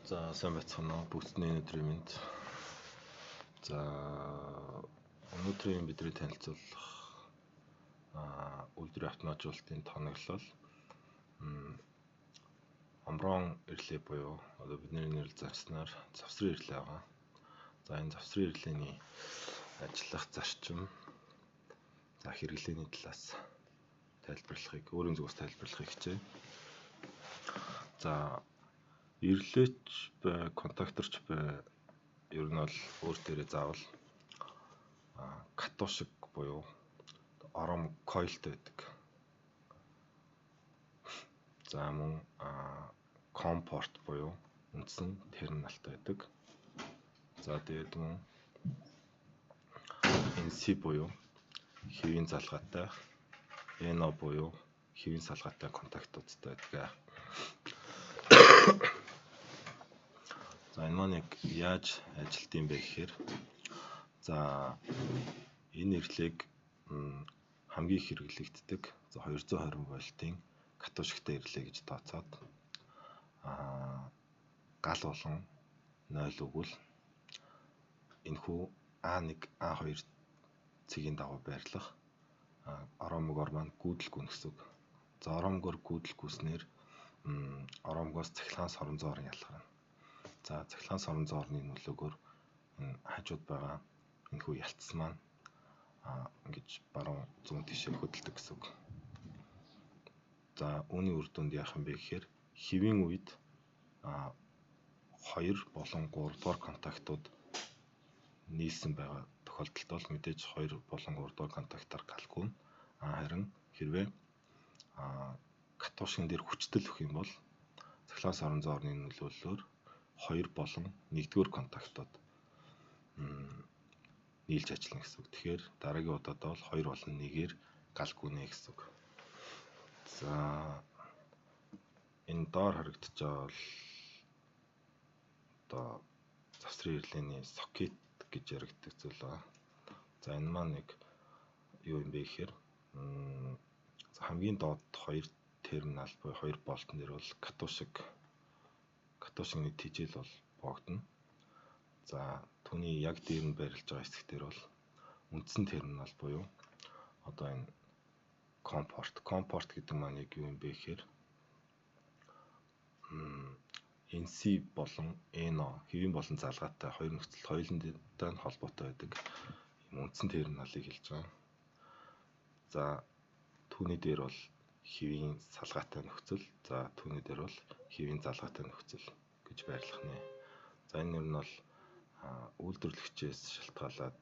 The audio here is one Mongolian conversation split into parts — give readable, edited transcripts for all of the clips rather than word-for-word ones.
За сайн байцгаана уу бүгдний өдрийн мэнд. За өнөөдрийн бидний танилцуулах үйлдвэрийн автоматжуулалтын тоноглол омрон ирлээ буюу одоо бидний нэрэл зарчснаар завсрын ирлээ байгаа. За энэ завсрын ирлээний ажиллах зарчим, за хэрэглээний талаас тайлбарлахыг өөрийн зүгээс тайлбарлахыг хичээе. За ирлээч бай, контакторч бай, ер нь бол өөр дээрээ заавал катушек буюу ором койлтой байдаг. За мөн компорт буюу үндсэн терминалтай байдаг. За тэгээд мөн NC буюу хэвийн залгаатай, NO буюу хэвийн салгаатай контактуудтай байдаг. За энэ маань яг яаж ажилт юм бэ гэхээр, за энэ ирлийг хамгийн их хэрэглэгддэг 220 вольтын катушектэй ирлээ гэж тооцоод гал болон 0 өгвөл энэхүү A1, A2 цэгийн дагуу байрлах оромгоор маань гүйдэлгүй гэсэн үг. За оромгоор гүйдэлгүйснээр оромгоос цахилгаан сорон зоорн ялгарна. За цахилгаан сорон зоорны нөлөөгөөр хажууд байгаа энэхүү ялцсан маань ингэж баруун зүүн тишээ хөдөлдөг гэсэн үг. За үүний үр дүнд яах юм бэ гэхээр хэвийн үед 2 болон 3 дугаар контактууд нийлсэн байгаа тохиолдолд бол мэдээж 2 болон 3 дугаар контактаар галгүй. Харин хэрвээ катушин дээр хүчтэй өгөх юм бол цахилгаан сорон зоорны нөлөөллөөр 2 болон 1-р контактууд нийлж ажиллана гэсэн үг. Тэгэхээр дараагийн удаад бол 2 болон 1-ээр галгүй нэ гэсэн үг. За энэ доор харагдаж байгаа бол одоо завсрын ирлээний сокет гэж яригддаг зүйл байна. За энэ маань нэг юу юм бэ гэхээр хамгийн доод 2 терминал буюу 2 болтон дээр бол катушины тижэл бол боогдно. За түүний яг дээр нь байрлаж байгаа хэсэг дээр бол үндсэн терминал буюу одоо энэ компорт гэдэг маань яг юу юм бэ гэхээр NC болон NO хэвийн болон залгаатай хоёр нөхцөлд хоёулантай нь холбоотой байдаг юм үндсэн терминалыг хэлж байгаа. За түүний дээр бол хэвийн салгаатай нөхцөл, за түүний дээр бол хэвийн залгаатай нөхцөл гэж байрлах нэ. За энэ нь бол үйлдвэрлэгчээс шалтгаалаад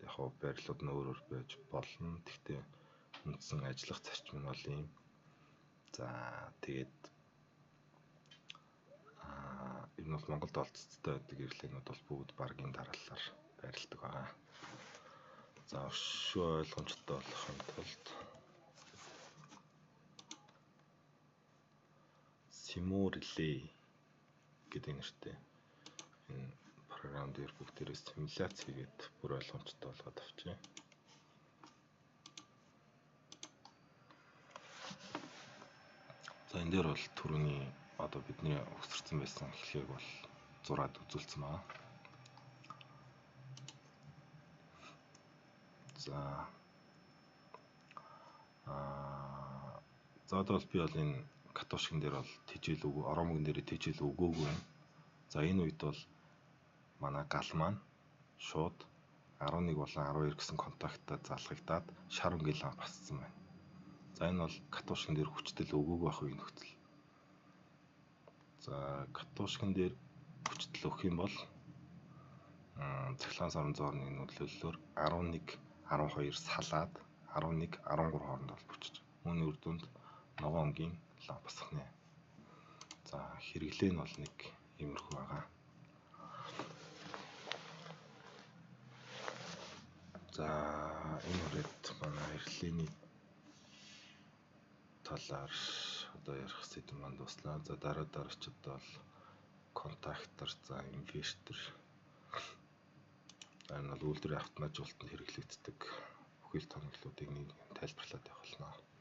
яг хөө байрлалууд нь өөр байж болно. Гэхдээ үндсэн ажиллах зарчим нь бол ийм. За тэгээд энэ бол Монголд олцтой байдаг ирлээнүүд бол бүгд баргийн дараалалаар байрладаг байгаа. За өшөө ойлгомжтой болохын тулд Simul Relay гэдэг нэртэй энэ програм дээр бүгдээрээ симуляц хийгээд бүр ойлгомжтой болгоод авчээ. За энэ дээр бол түрүүний одоо бидний өгсөрсөн байсан хэлхийг бол зураад үзүүлсэн байна. За одоо би бол энэ катушин дээр бол тижэл өгөө, оромгон дээр тижэл өгөөгүй. За энэ үед бол манай гал маань шууд 11 болон 12 гэсэн контактад залгагдаад шар өнгийн ламп бассан байна. За энэ бол катушин дээр хүчтэй өгөөгүй байх үеийн нөхцөл. За катушин дээр хүчтэй өгөх юм бол цахилгаан сорон зоорны нөлөөллөөр 11, 12 салаад 11, 13 хооронд бол бүчиж. Үүний үр дүнд ногоон өнгийн ламп басах нэ. За хэрэглээ нь бол нэг иймэрхүү байгаа. За энэ үрээд манай ирлээний талаар одоо ярих сэдв маань дуслаа. За дараагчд бол контактор, за инвертер. Энэ бол үйлдвэрийн автоматжуулалтанд хэрэглэгддэг бүхэл тоноглолуудыг нэг тайлбарлаад явах болно.